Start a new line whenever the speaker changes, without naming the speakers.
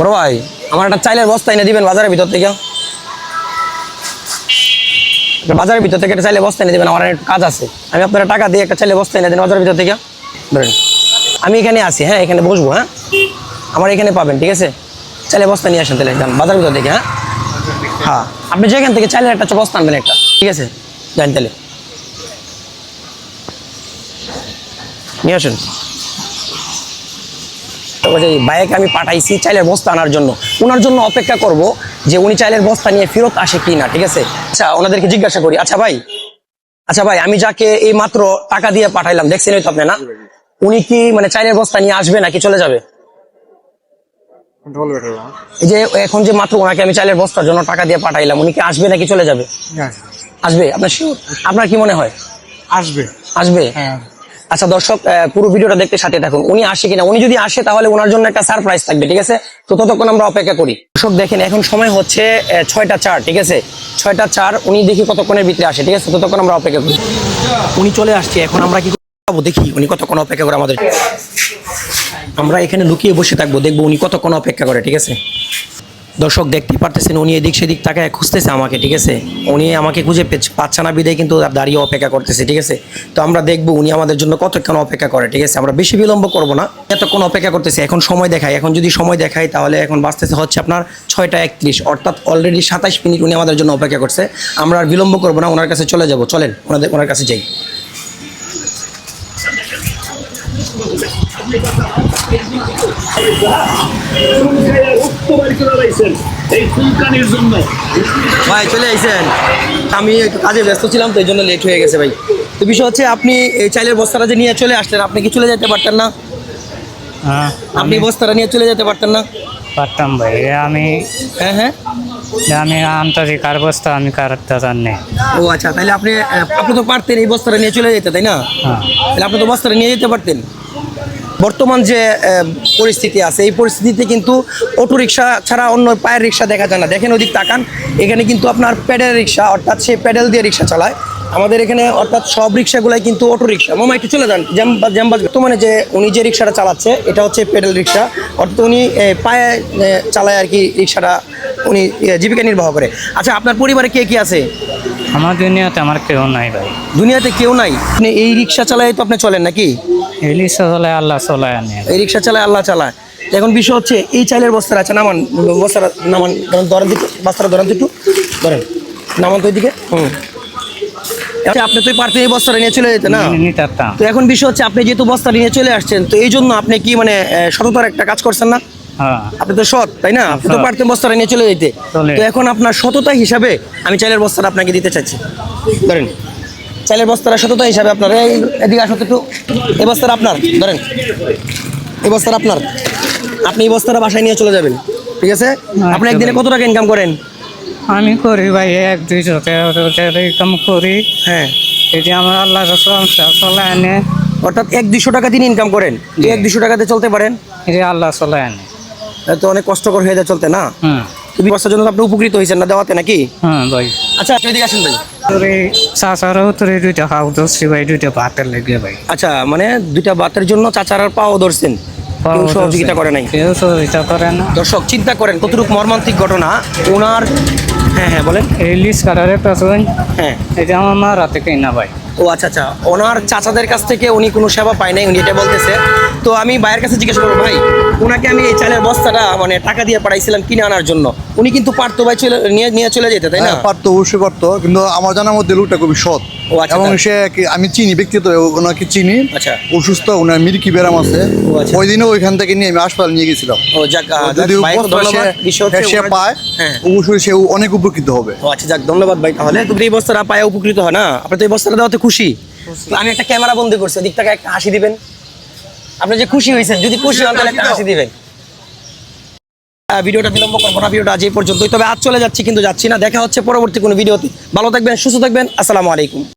বড় ভাই আমার একটা চাইলের বস্তা এনে দিবেন বাজারের ভিতর থেকে। বাজারের ভিতর থেকে একটা চাইলে বস্তা এনে দিবেন, আমার একটু কাজ আছে। আমি আপনারা টাকা দিয়ে একটা চাইলে বস্তা এনে দেন বাজারের ভিতর থেকে। ধরেন আমি এখানে আছি, হ্যাঁ এখানে বসবো, হ্যাঁ আমার এখানে পাবেন, ঠিক আছে? চাইলে বস্তা নিয়ে আসেন তাহলে যান বাজারের ভিতর থেকে। হ্যাঁ হ্যাঁ আপনি যেখান থেকে চাইলে একটা বস্তা আনবেন একটা, ঠিক আছে? যান তাহলে নিয়ে আসেন। ভাইকে আমি পাঠাইছি চাইলের বস্তা আনার জন্য, ওনার জন্য অপেক্ষা করব যে উনি চাইলের বস্তা নিয়ে ফেরত আসে কি না, ঠিক আছে? আচ্ছা ওনাদেরকে জিজ্ঞাসা করি। আচ্ছা ভাই আমি যাকে এই মাত্র টাকা দিয়ে পাঠাইলাম, দেখছেন তো আপনি না, উনি কি মানে চাইলের বস্তা নিয়ে আসবে নাকি চলে যাবে? এই যে এখন যে মাত্র ওনাকে আমি চাইলের বস্তার জন্য টাকা দিয়ে পাঠাইলাম, উনি কি আসবে নাকি চলে যাবে? আসবে। আপনার শিওর? আপনার কি মনে হয় আসবে? আচ্ছা দর্শক পুরো ভিডিওটা দেখতে সাথে থাকুন, উনি আসে কিনা। উনি যদি আসে তাহলে ওনার জন্য একটা সারপ্রাইজ থাকবে, ঠিক আছে? তো ততক্ষণ আমরা অপেক্ষা করি। দর্শক দেখেন এখন সময় হচ্ছে 6টা 4, ঠিক আছে? 6টা 4, উনি দেখি কতক্ষণের ভিতরে আসে, ঠিক আছে? ততক্ষণ আমরা অপেক্ষা করি। উনি চলে আসছে, এখন আমরা কি করবো দেখি উনি কতক্ষণ অপেক্ষা করে আমাদের। আমরা এখানে লুকিয়ে বসে থাকবো, দেখবো উনি কতক্ষণ অপেক্ষা করে, ঠিক আছে? দর্শক দেখতে পারতেছেন উনি এদিক সেদিক তাকায় খুঁজতেছে আমাকে, ঠিক আছে? উনি আমাকে খুঁজে পাচ্ছে না বিদায় কিন্তু দাঁড়িয়ে অপেক্ষা করতেছে, ঠিক আছে? তো আমরা দেখবো উনি আমাদের জন্য কতক্ষণ অপেক্ষা করে, ঠিক আছে? আমরা বেশি বিলম্ব করবো না, এতক্ষণ অপেক্ষা করতেছে। এখন সময় দেখাই, এখন যদি সময় দেখাই তাহলে এখন বাঁচতেছে হচ্ছে আপনার 6টা 31, অর্থাৎ অলরেডি 27 মিনিট উনি আমাদের জন্য অপেক্ষা করছে। আমরা আর বিলম্ব করবো না, ওনার কাছে চলে যাবো। চলেন ওনার কাছে যাই। ভাই চলে আইছেন? আমি একটু কাজে ব্যস্ত ছিলাম তো এই জন্য লেট হয়ে গেছে ভাই। তো বিষয় হচ্ছে আপনি এই চাইলের বস্তাটা যে নিয়ে চলে আসলেন, আপনি কি চলে যেতে পারতেন না? আপনি বস্তাটা নিয়ে চলে যেতে পারতেন না?
পারতাম ভাই, আমি আমি আন্তরিক কার বস্তা আমি কারটা জানি।
ও আচ্ছা, তাহলে আপনি তো পারতেন এই বস্তাটা নিয়ে চলে যেতে, তাই না? তাহলে আপনি তো বস্তাটা নিয়ে যেতে পারতেন। বর্তমান যে পরিস্থিতি আছে এই পরিস্থিতিতে কিন্তু অটো রিক্সা ছাড়া অন্য পায়ের রিক্সা দেখা যায় না। দেখেন ওদিক তাকান, এখানে কিন্তু আপনার প্যাডেল রিক্সা, অর্থাৎ সে প্যাডেল দিয়ে রিক্সা চালায় আমাদের এখানে, অর্থাৎ সব রিক্সাগুলাই কিন্তু অটো রিক্সা। মামা একটু চলে যান, বর্তমানে যে উনি যে রিক্সাটা চালাচ্ছে এটা হচ্ছে প্যাডেল রিক্সা, অর্থাৎ উনি পায়ে চালায় আর কি রিক্সাটা, উনি জীবিকা নির্বাহ করে। আচ্ছা আপনার পরিবারে কে কি আছে?
আমার দুনিয়াতে আমার কেউ নাই ভাই।
দুনিয়াতে কেউ নাই? আপনি এই রিক্সা চালায় তো আপনি চলেন নাকি?
এই রিক্সা চালায় আল্লাহ চালায় আনে।
এই রিক্সা চালায় আল্লাহ চালায়। এখন বিষয় হচ্ছে এই চাইলের বস্তাটা আছে, নামান বস্তাটা নামান, ধরেন দিকে বস্তাটা ধরেন তো একটু ধরেন, নামান তো ওইদিকে। আপনি তো পারতেন এই বস্তাটা নিয়ে চলে যেতে না? তো এখন বিষয় হচ্ছে আপনি যেহেতু বস্তাটা নিয়ে চলে আসছেন, তো এই জন্য আপনি কি মানে সততার একটা কাজ করছেন না? আপনি তো সৎ, তাই না? আপনি তো পারতেন বস্তাটা নিয়ে চলে যেতে। তো এখন আপনার সততা হিসাবে আমি চাইলের বস্তাটা আপনাকে দিতে চাইছি। ধরেন চাইলের বস্তাটা সততা হিসাবে আপনার, এদিকে আসতে একটু, এই বস্তাটা আপনার ধরেন, এই বস্তাটা আপনার, আপনি এই বস্তাটা বাসায় নিয়ে চলে যাবেন, ঠিক আছে? আপনি একদিনে কত টাকা ইনকাম করেন?
আমি করি ভাই 1-200 টাকা ইনকাম করি।
হ্যাঁ,
এই যে আমার আল্লাহ চলে আনে,
অর্থাৎ 1-200 টাকা দিন ইনকাম করেন। এই 1-200 টাকাতে চলতে পারেন?
এই যে আল্লাহ চলে আনে।
তো অনেক কষ্টকর হয়ে যায় চলতে না? তুমি বস্তার জন্য আপনি উপকৃত হয়েছেন না দেওয়াতে নাকি?
ভাই।
আচ্ছা আপনি এদিকে আসেন ভাই।
চাচারাও তোর 2টা খাও ধরছি ভাই, 2টা ভাতের লেগে ভাই।
আচ্ছা মানে 2টা ভাতের জন্য চাচারার পাও ধরছেন, কেউ সহযোগিতা করে নাই?
কেউ সহযোগিতা করে না।
দর্শক চিন্তা করেন কতটুকু মর্মান্তিক ঘটনা ওনার। হ্যাঁ বলেন।
এই লিস্ট কাটার একটা
হ্যাঁ
এটা আমার মা রাতে কিনা ভাই।
ও আচ্ছা, ওনার চাচাদের কাছ থেকে উনি কোনো সেবা পায় নাই, উনি এটা বলতেছে। তো আমি ভাইয়ের কাছে জিজ্ঞেস করবো, ভাই ওনাকে আমি এই চালের বস্তাটা মানে টাকা দিয়ে পাঠাইছিলাম কিনে আনার জন্য, উনি কিন্তু পারতো ভাই নিয়ে চলে যেতে, তাই না?
পারতো, অবশ্যই পারতো, কিন্তু আমার জানার মধ্যে লোকটা খুবই সৎ। এবং সে আমি চিনি ব্যক্তিগত, ওনাকে চিনি।
আচ্ছা,
অসুস্থ, ওনার মির্কি ব্যারাম আছে। ওই দিনে ওইখান থেকে নিয়ে আমি হাসপাতাল নিয়ে গেছিলাম। যদি সে পায় অবশ্যই সে অনেক উপকৃত হবে।
আচ্ছা যাক, ধন্যবাদ ভাই। তাহলে তুমি এই বস্তাটা পায়ে উপকৃত হয় না? আপনি তো এই বস্তাটা দেওয়াতে খুশি? আমি একটা ক্যামেরা বন্ধ করছি, দিক থেকে একটা হাসি দিবেন। আপনি যে খুশি হয়েছেন, যদি খুশি হন তাহলে একটা হাসি দিবেন। ভিডিওটা বিলম্ব করবো না, ভিডিওটা আজ এই পর্যন্তই। তবে আজ চলে যাচ্ছি, কিন্তু যাচ্ছি না। দেখা হচ্ছে পরবর্তী কোনো ভিডিওতে। ভালো থাকবেন, সুস্থ থাকবেন। আসসালামু আলাইকুম।